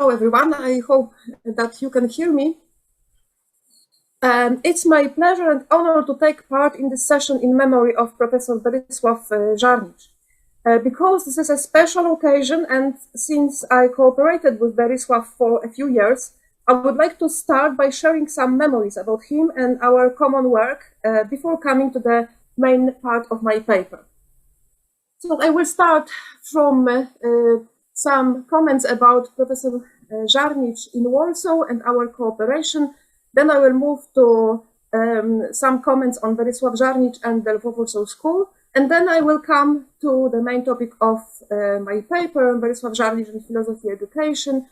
everyone. I hope that you can hear me. It's my pleasure and honor to take part in this session in memory of Professor Berislav Zarnić. Because this is a special occasion, and since I cooperated with Berislav for a few years, I would like to start by sharing some memories about him and our common work before coming to the main part of my paper. So I will start from some comments about Professor Zarnić in Warsaw and our cooperation. Then I will move to some comments on Berislav Zarnić and the Lvov-Warsaw School. And then I will come to the main topic of my paper, Berislav Zarnić and Philosophy Education,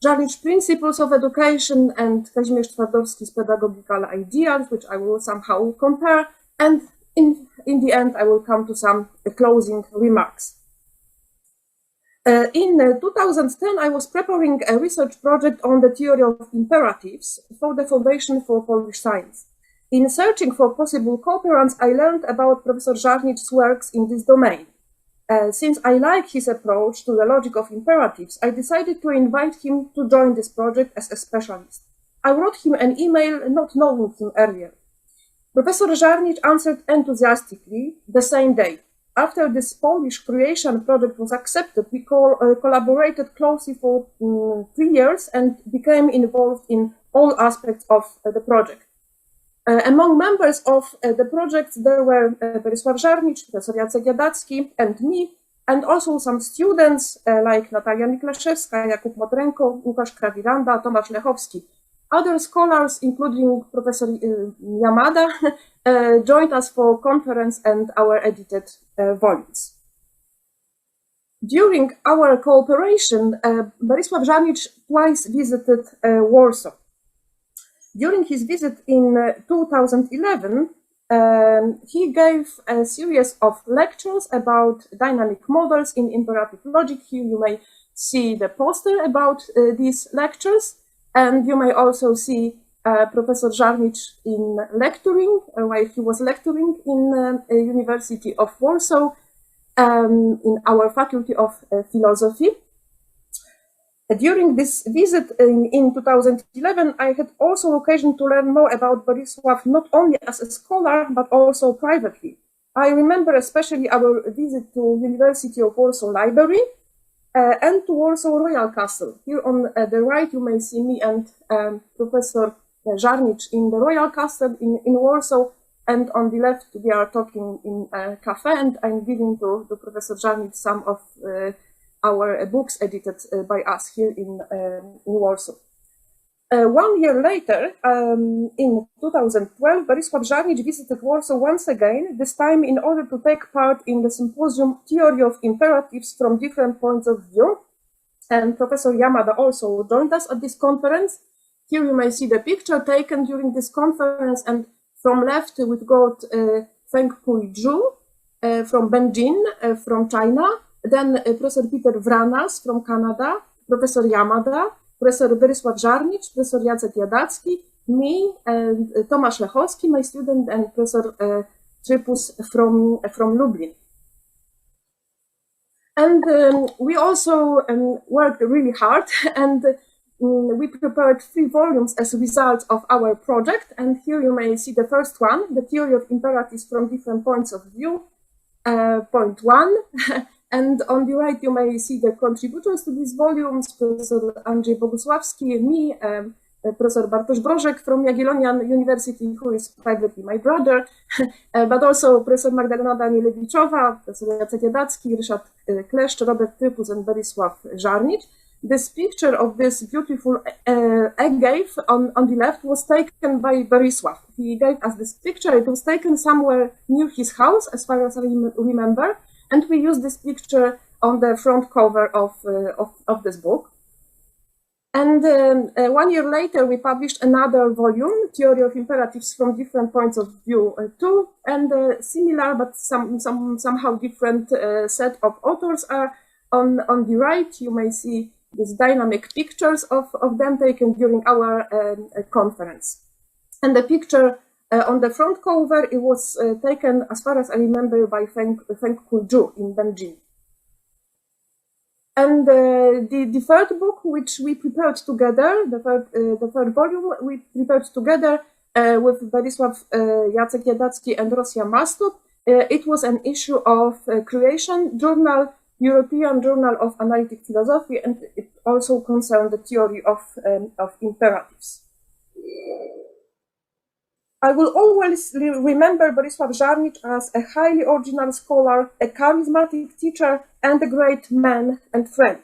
Zarnić Principles of Education, and Kazimierz Twardowski's Pedagogical Ideals, which I will somehow compare. And in the end, I will come to some closing remarks. In 2010, I was preparing a research project on the theory of imperatives for the Foundation for Polish Science. In searching for possible cooperants, I learned about Professor Zarnić's works in this domain. Since I like his approach to the logic of imperatives, I decided to invite him to join this project as a specialist. I wrote him an email not knowing him earlier. Professor Zarnić answered enthusiastically the same day. After this Polish creation project was accepted, we collaborated closely for 3 years and became involved in all aspects of the project. Among members of the project, there were Berislav Zarnić, Professor Jacek Jadacki, and me, and also some students like Natalia Miklaszewska, Jakub Modrenko, Łukasz Krawilanda, Tomasz Lechowski. Other scholars, including Professor Yamada, joined us for conference and our edited volumes. During our cooperation, Berislav Zarnić twice visited Warsaw. During his visit in 2011, he gave a series of lectures about dynamic models in imperative logic. Here you may see the poster about these lectures. And you may also see Professor Zarnić in lecturing, while he was lecturing in University of Warsaw, in our Faculty of Philosophy. During this visit in 2011, I had also occasion to learn more about Berislav, not only as a scholar, but also privately. I remember especially our visit to University of Warsaw Library, and to Warsaw Royal Castle. Here on the right, you may see me and Professor Zarnić in the Royal Castle in Warsaw, and on the left, we are talking in a cafe, and I'm giving to Professor Zarnić some of our books edited by us here in Warsaw. 1 year later, in 2012, Berislav Zarnić visited Warsaw once again, this time in order to take part in the symposium Theory of Imperatives from Different Points of View. And Professor Yamada also joined us at this conference. Here you may see the picture taken during this conference, and from left we've got Feng Kui Zhu from Beijing, from China, then Professor Peter Vranas from Canada, Professor Yamada, Professor Berislav Zarnić, Professor Jacek Jadacki, me, and Tomasz Lechowski, my student, and Professor Tripus from Lublin. And we also worked really hard, and we prepared 3 volumes as a result of our project. And here you may see the first one, The Theory of Imperatives from Different Points of View, point 1. And on the right, you may see the contributors to these volumes, Professor Andrzej Bogusławski, me, Professor Anna Brożek from Jagiellonian University, who is privately my brother, but also Professor Magdalena Danielewiczowa, Professor Jacek Jadacki, Ryszard Kleszcz, Robert Tripus, and Berislav Zarnić. This picture of this beautiful agave on the left was taken by Berislav. He gave us this picture. It was taken somewhere near his house, as far as I remember. And we used this picture on the front cover of this book. And 1 year later, we published another volume, Theory of Imperatives from Different Points of View 2, and similar but somehow different set of authors are on the right. You may see these dynamic pictures of them taken during our conference. And the picture on the front cover, it was taken, as far as I remember, by Feng Kui Zhu in Beijing. And the third book, which we prepared together, the third volume, we prepared together with Berislav, Jacek Jadacki, and Rosja Mastup. It was an issue of Creation Journal, European Journal of Analytic Philosophy, and it also concerned the theory of imperatives. I will always remember Berislav Zarnić as a highly original scholar, a charismatic teacher, and a great man and friend.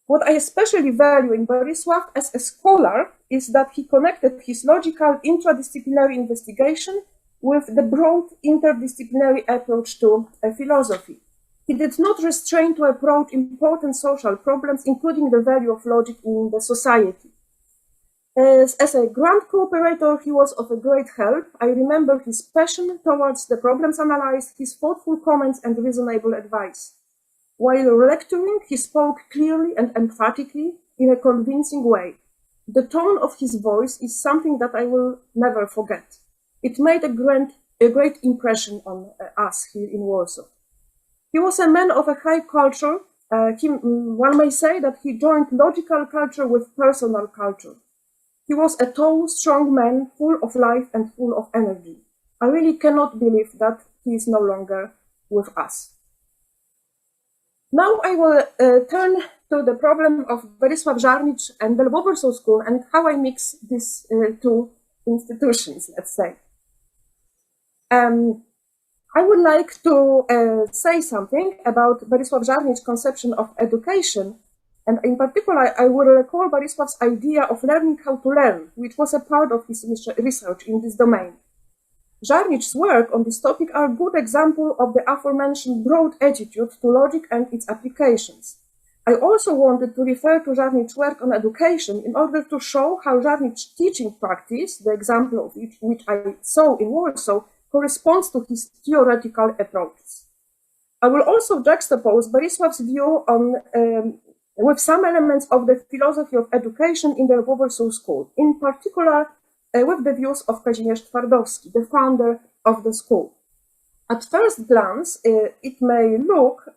What I especially value in Berislav as a scholar is that he connected his logical interdisciplinary investigation with the broad interdisciplinary approach to philosophy. He did not restrain to approach important social problems, including the value of logic in the society. As a grand cooperator, he was of a great help. I remember his passion towards the problems analyzed, his thoughtful comments, and reasonable advice. While lecturing, he spoke clearly and emphatically in a convincing way. The tone of his voice is something that I will never forget. It made a great impression on us here in Warsaw. He was a man of a high culture. One may say that he joined logical culture with personal culture. He was a tall, strong man, full of life and full of energy. I really cannot believe that he is no longer with us. Now I will turn to the problem of Berislav Zarnić and the Lvov-Warsaw School and how I mix these two institutions, let's say. I would like to say something about Berislav Zarnić's conception of education. And in particular, I will recall Berislav's idea of learning how to learn, which was a part of his research in this domain. Zarnić's work on this topic are a good example of the aforementioned broad attitude to logic and its applications. I also wanted to refer to Zarnić's work on education in order to show how Zarnić's teaching practice, the example of which I saw in Warsaw, corresponds to his theoretical approaches. I will also juxtapose Berislav's view on with some elements of the philosophy of education in the Lvov-Warsaw School, in particular with the views of Kazimierz Twardowski, the founder of the school. At first glance, it may look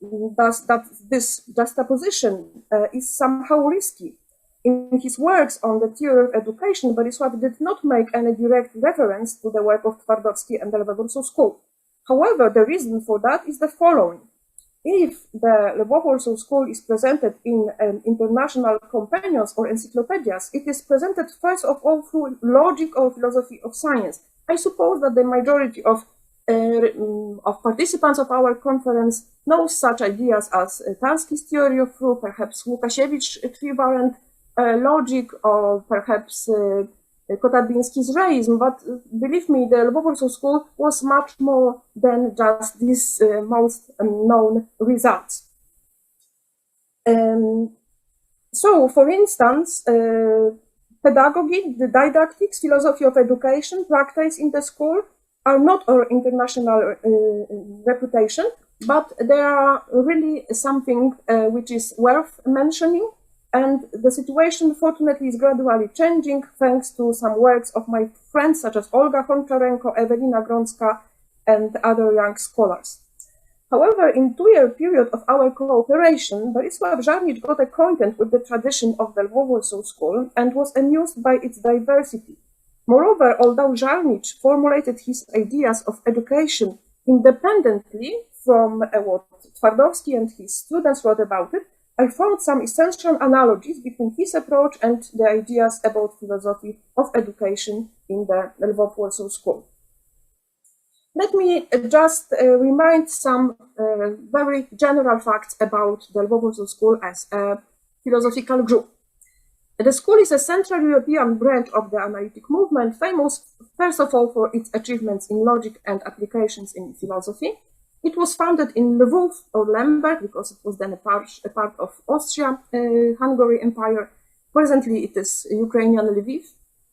that this juxtaposition is somehow risky. In his works on the theory of education, Berislav did not make any direct reference to the work of Twardowski and the Lvov-Warsaw School. However, the reason for that is the following. If the Lvov-Warsaw School is presented in international companions or encyclopedias, it is presented first of all through logic or philosophy of science. I suppose that the majority of participants of our conference knows such ideas as Tarski's theory of proof, perhaps Łukasiewicz equivalent logic, or perhaps Kotarbiński's realism, but believe me, the Lvov-Warsaw School was much more than just these most known results. So, for instance, pedagogy, the didactics, philosophy of education practiced in the school are not of international reputation, but they are really something which is worth mentioning. And the situation, fortunately, is gradually changing thanks to some works of my friends such as Olga Honcharenko, Ewelina Grącka, and other young scholars. However, in 2-year period of our cooperation, Berislav Zarnić got acquainted with the tradition of the Lvov-Warsaw School and was amused by its diversity. Moreover, although Zarnić formulated his ideas of education independently from what Twardowski and his students wrote about it, I found some essential analogies between his approach and the ideas about philosophy of education in the Lvov-Warsaw School. Let me just remind some very general facts about the Lvov-Warsaw School as a philosophical group. The school is a Central European branch of the analytic movement, famous first of all for its achievements in logic and applications in philosophy. It was founded in Lvov or Lemberg because it was then a part of Austria-Hungary Empire. Presently, it is Ukrainian Lviv.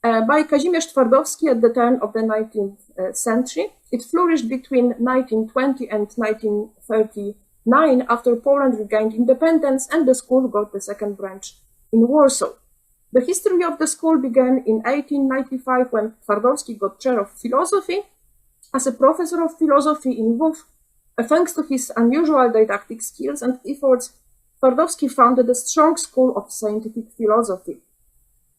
By Kazimierz Twardowski at the turn of the 19th century. It flourished between 1920 and 1939 after Poland regained independence and the school got the second branch in Warsaw. The history of the school began in 1895 when Twardowski got chair of philosophy. As a professor of philosophy in Lvov, Thanks to his unusual didactic skills and efforts, Twardowski founded a strong school of scientific philosophy.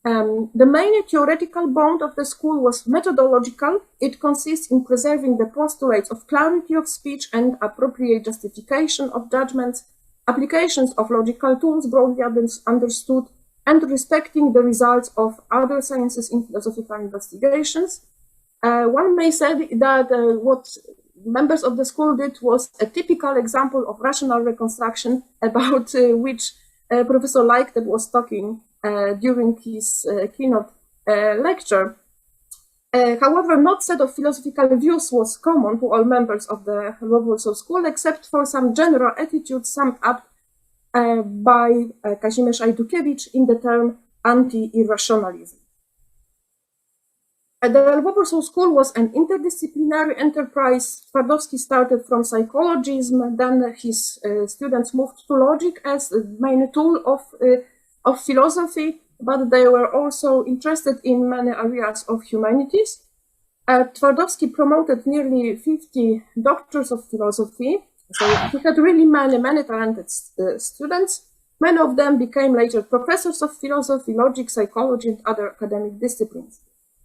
The main theoretical bond of the school was methodological. It consists in preserving the postulates of clarity of speech and appropriate justification of judgments, applications of logical tools broadly understood, and respecting the results of other sciences in philosophical investigations. One may say that what members of the school did was a typical example of rational reconstruction about which Professor Leichtet was talking during his keynote lecture. However, no set of philosophical views was common to all members of the Lvov-Warsaw school, except for some general attitudes summed up by Kazimierz Ajdukiewicz in the term anti-irrationalism. The Lvov-Warsaw school was an interdisciplinary enterprise. Twardowski started from psychologism, then his students moved to logic as the main tool of philosophy, but they were also interested in many areas of humanities. Twardowski promoted nearly 50 doctors of philosophy, so he had really many talented students. Many of them became later professors of philosophy, logic, psychology, and other academic disciplines.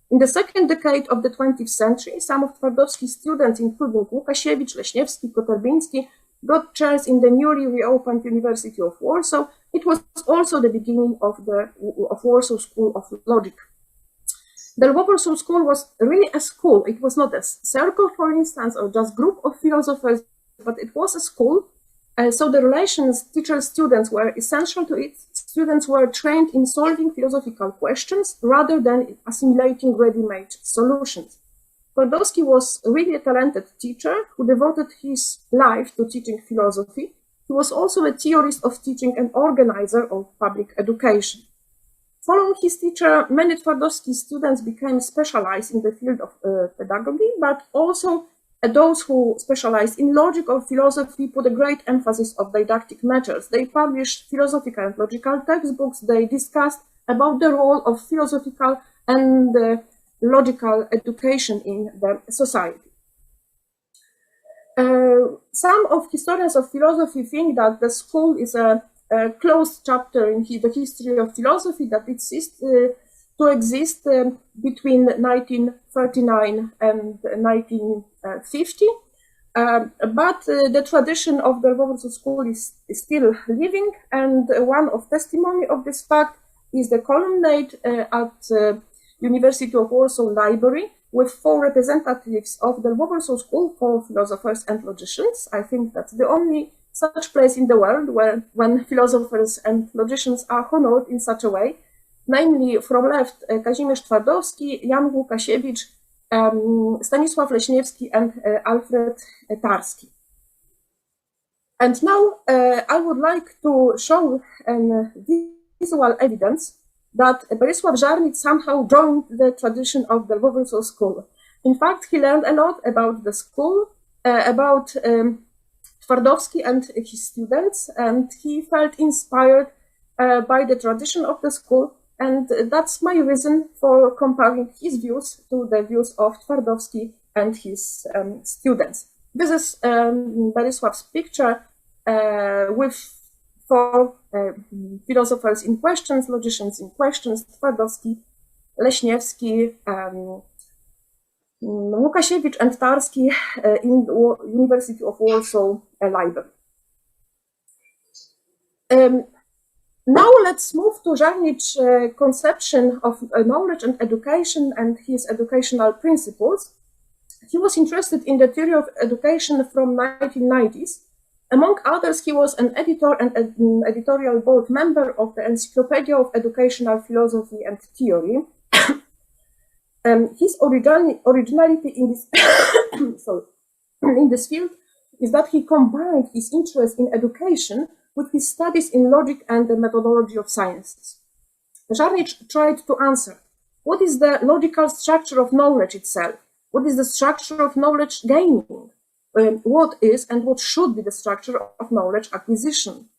In the second decade of the 20th century, some of Twardowski's students, including Łukasiewicz, Leśniewski, Koterbiński, got chairs in the newly reopened University of Warsaw. It was also the beginning of the Warsaw School of Logic. The Warsaw School was really a school. It was not a circle, for instance, or just group of philosophers, but it was a school. So the relations teacher-students were essential to it. Students were trained in solving philosophical questions rather than assimilating ready-made solutions. Twardowski was really a talented teacher who devoted his life to teaching philosophy. He was also a theorist of teaching and organizer of public education. Following his teacher, many Twardowski students became specialized in the field of pedagogy, but also those who specialized in logic or philosophy put a great emphasis on didactic matters. They published philosophical and logical textbooks. They discussed about the role of philosophical and logical education in the society. Some of historians of philosophy think that the school is a closed chapter in the history of philosophy, that it ceased to exist between 1939 and 1950. But the tradition of the Lvov-Warsaw school is still living, and one of testimony of this fact is the columnade at University of Warsaw Library with 4 representatives of the Lvov-Warsaw School for Philosophers and Logicians. I think that's the only such place in the world when philosophers and logicians are honored in such a way. Namely, from left, Kazimierz Twardowski, Jan Łukasiewicz, Stanisław Leśniewski, and Alfred Tarski. And now I would like to show visual evidence that Berislav Zarnić somehow joined the tradition of the Lvov-Warsaw school. In fact, he learned a lot about the school, about Twardowski and his students, and he felt inspired by the tradition of the school. And that's my reason for comparing his views to the views of Twardowski and his students. This is Berislav's picture with 4 philosophers in questions, logicians in questions: Twardowski, Leśniewski, Łukasiewicz, and Tarski in the University of Warsaw Library. Now let's move to Zarnić's conception of knowledge and education and his educational principles. He was interested in the theory of education from 1990s. Among others, he was an editor and an editorial board member of the Encyclopedia of Educational Philosophy and Theory. His originality in this, in this field is that he combined his interest in education with his studies in logic and the methodology of sciences. Zarnić tried to answer, what is the logical structure of knowledge itself? What is the structure of knowledge gaining? What is and what should be the structure of knowledge acquisition?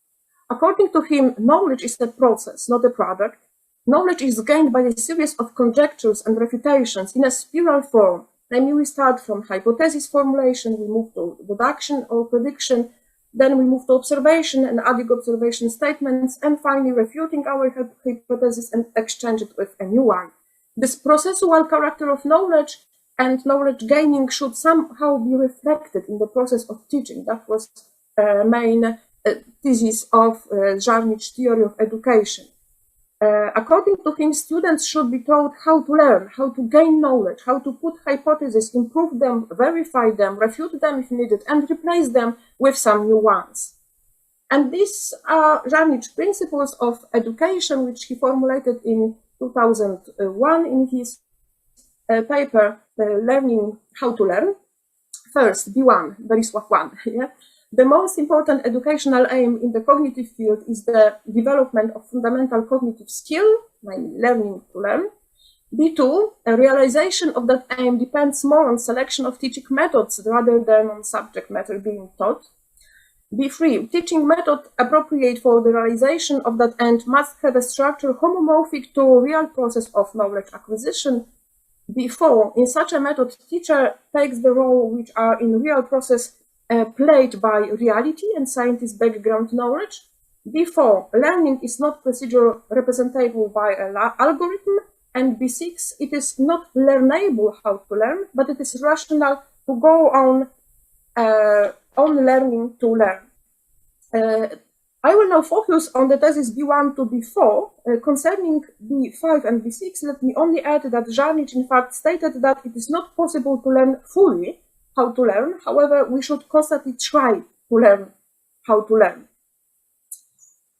According to him, knowledge is a process, not a product. Knowledge is gained by a series of conjectures and refutations in a spiral form. Namely, we start from hypothesis formulation, we move to deduction or prediction, then we move to observation and adding observation statements, and finally refuting our hypothesis and exchange it with a new one. This processual character of knowledge and knowledge gaining should somehow be reflected in the process of teaching. That was main thesis of Zarnić theory of education. According to him, students should be taught how to learn, how to gain knowledge, how to put hypotheses, improve them, verify them, refute them if needed, and replace them with some new ones. And these are Zarnić principles of education, which he formulated in 2001 in his paper, Learning How to Learn. First, B1, Berislav 1. Yeah? The most important educational aim in the cognitive field is the development of fundamental cognitive skill, namely learning to learn. B2, a realization of that aim depends more on selection of teaching methods rather than on subject matter being taught. B3, teaching method appropriate for the realization of that end must have a structure homomorphic to real process of knowledge acquisition. B4, in such a method, teacher takes the role which are in real process played by reality and scientist background knowledge. B4, learning is not procedure representable by an algorithm. And B6, it is not learnable how to learn, but it is rational to go on learning to learn. I will now focus on the thesis B1 to B4. Concerning B5 and B6, let me only add that Zarnić in fact stated that it is not possible to learn fully how to learn. However, we should constantly try to learn how to learn.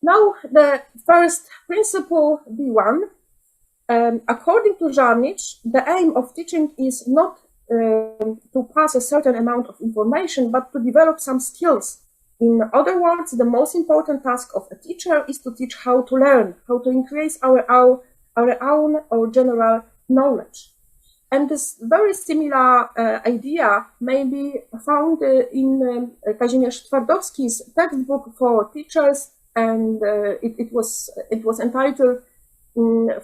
Now, the first principle, B1. According to Zarnić, the aim of teaching is not to pass a certain amount of information, but to develop some skills. In other words, the most important task of a teacher is to teach how to learn, how to increase our own or general knowledge. And this very similar idea may be found in Kazimierz Twardowski's textbook for teachers, and it was entitled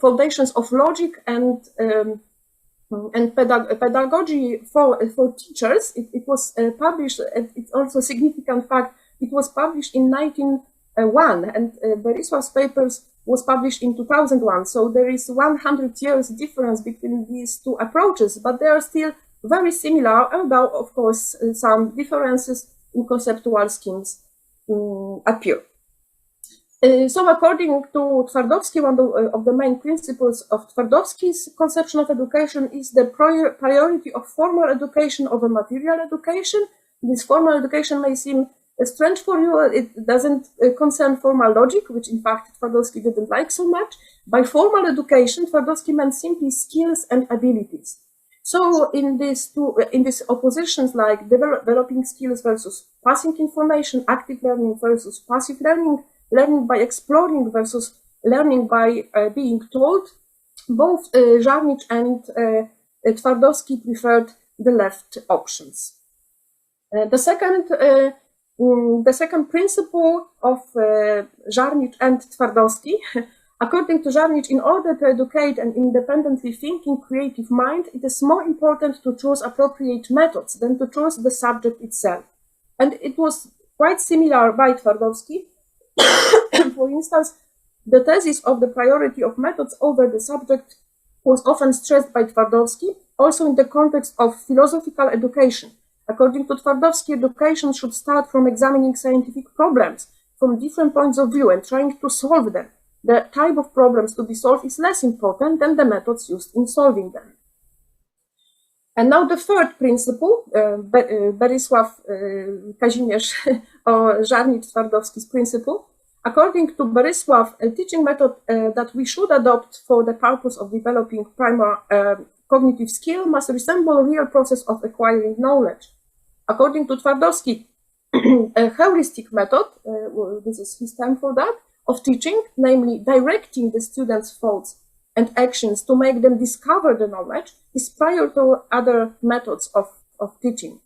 Foundations of Logic and Pedagogy for Teachers. It was published, and it's also a significant fact, it was published in 1901, and Berislav's papers was published in 2001. So there is 100 years difference between these two approaches, but they are still very similar, although of course some differences in conceptual schemes appear. So according to Twardowski, one of the main principles of Twardowski's conception of education is the priority of formal education over material education. This formal education may seem strange for you. It doesn't concern formal logic, which in fact Twardowski didn't like so much. By formal education, Twardowski meant simply skills and abilities. So in these oppositions, like developing skills versus passing information, active learning versus passive learning, learning by exploring versus learning by being told, both Zarnić and Twardowski preferred the left options. The second principle of Zarnić and Twardowski, according to Zarnić, in order to educate an independently thinking creative mind, it is more important to choose appropriate methods than to choose the subject itself. And it was quite similar by Twardowski. For instance, the thesis of the priority of methods over the subject was often stressed by Twardowski, also in the context of philosophical education. According to Twardowski, education should start from examining scientific problems from different points of view and trying to solve them. The type of problems to be solved is less important than the methods used in solving them. And now the third principle, Berislav, Kazimierz, or Zarnić Twardowski's principle. According to Berislav, a teaching method that we should adopt for the purpose of developing primary cognitive skill must resemble a real process of acquiring knowledge. According to Twardowski, a heuristic method, this is his term for that, of teaching, namely directing the students' thoughts and actions to make them discover the knowledge, is prior to other methods of teaching.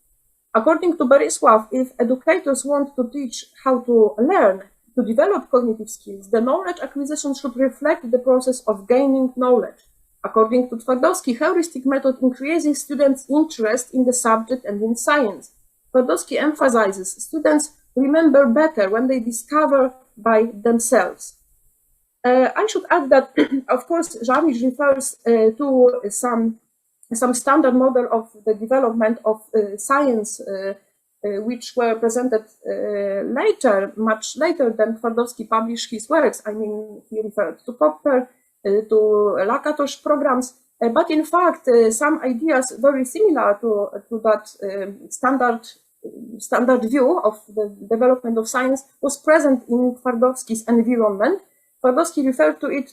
According to Berislav, if educators want to teach how to learn, to develop cognitive skills, the knowledge acquisition should reflect the process of gaining knowledge. According to Twardowski, heuristic method increases students' interest in the subject and in science. Twardowski emphasizes students remember better when they discover by themselves. I should add that, of course, Zarnić refers to some standard model of the development of science, which were presented later, much later than Twardowski published his works. I mean, he referred to Popper, to Lakatosh programs, but in fact, some ideas very similar to that standard view of the development of science was present in Twardowski's environment. Twardowski referred to it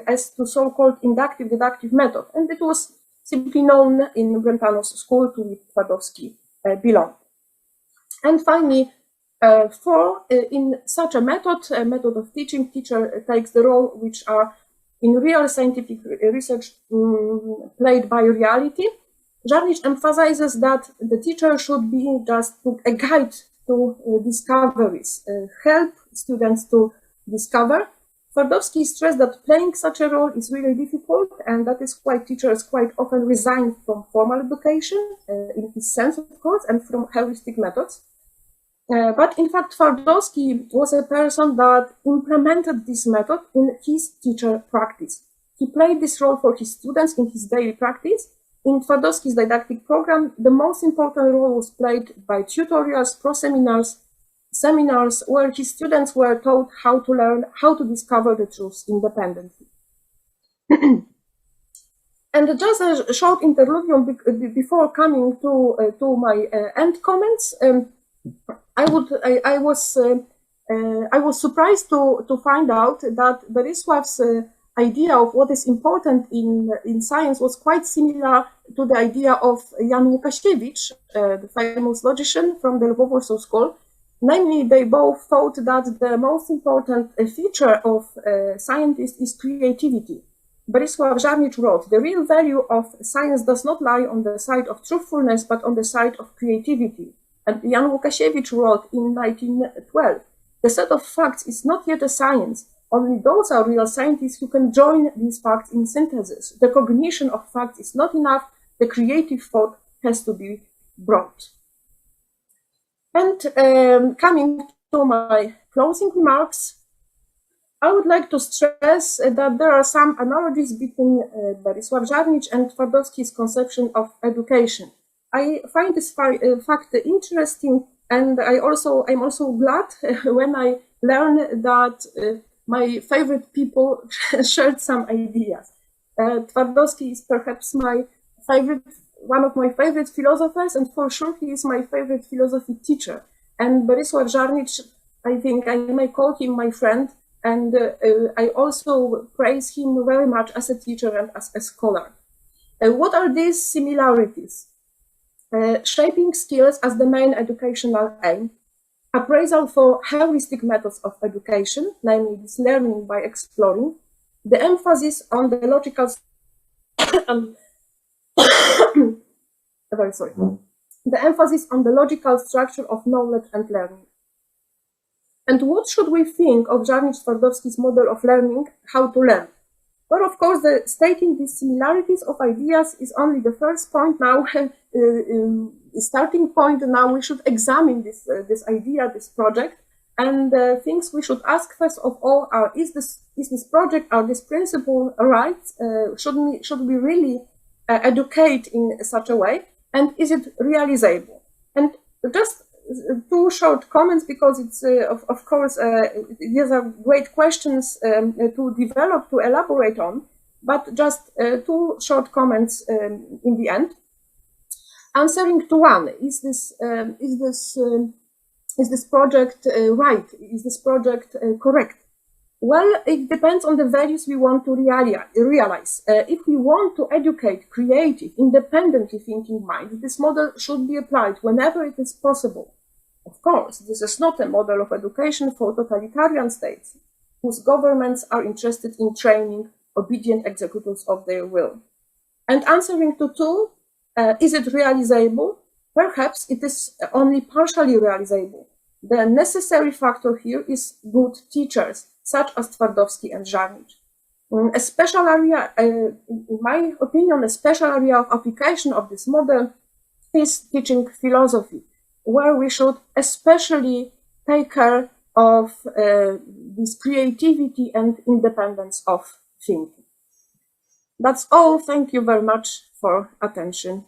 as the so-called inductive-deductive method, and it was simply known in Brentano's school to which Twardowski belonged. And finally, in such a method of teaching, teacher takes the role which are in real scientific research played by reality. Zarnić emphasizes that the teacher should be just a guide to discoveries, help students to discover. Twardowski stressed that playing such a role is really difficult, and that is why teachers quite often resign from formal education, in his sense, of course, and from heuristic methods. But in fact, Twardowski was a person that implemented this method in his teacher practice. He played this role for his students in his daily practice. In Twardowski's didactic program, the most important role was played by tutorials, pro-seminars, seminars where his students were taught how to learn, how to discover the truth independently. And just a short interlude before coming to my end comments. I was surprised to find out that Berislav's idea of what is important in science was quite similar to the idea of Jan Łukasiewicz, the famous logician from the Lvov-Warsaw school. Namely, they both thought that the most important feature of scientists is creativity. Berislav Zarnić wrote, "The real value of science does not lie on the side of truthfulness, but on the side of creativity." And Jan Łukasiewicz wrote in 1912, "The set of facts is not yet a science. Only those are real scientists who can join these facts in synthesis. The cognition of facts is not enough. The creative thought has to be brought." And coming to my closing remarks, I would like to stress that there are some analogies between Berislav Zarnić and Twardowski's conception of education. I find this fact interesting, and I'm also glad when I learn that my favorite people shared some ideas. Twardowski is perhaps one of my favorite philosophers, and for sure he is my favorite philosophy teacher. And Berislav Zarnić, I think I may call him my friend, and I also praise him very much as a teacher and as a scholar. What are these similarities? Shaping skills as the main educational aim, appraisal for heuristic methods of education, namely this learning by exploring, the emphasis on the logical the emphasis on the logical structure of knowledge and learning. And what should we think of Zarnić-Twardowski's model of learning, how to learn? Well, of course, stating these similarities of ideas is only the first point. Now, starting point. Now we should examine this idea, this project, and things we should ask first of all are: is this project, are this principle right? Should we really educate in such a way? And is it realizable? And just two short comments, because it's of course these are great questions to develop, to elaborate on, but just two short comments in the end. Answering to one: is this project right? Is this project correct? Well, it depends on the values we want to realize. If we want to educate creative, independently thinking minds, this model should be applied whenever it is possible. Of course, this is not a model of education for totalitarian states, whose governments are interested in training obedient executors of their will. And answering to two, is it realizable? Perhaps it is only partially realizable. The necessary factor here is good teachers, such as Twardowski and Zarnić. A special area, in my opinion, a special area of application of this model is teaching philosophy, where we should especially take care of this creativity and independence of thinking. That's all. Thank you very much for attention.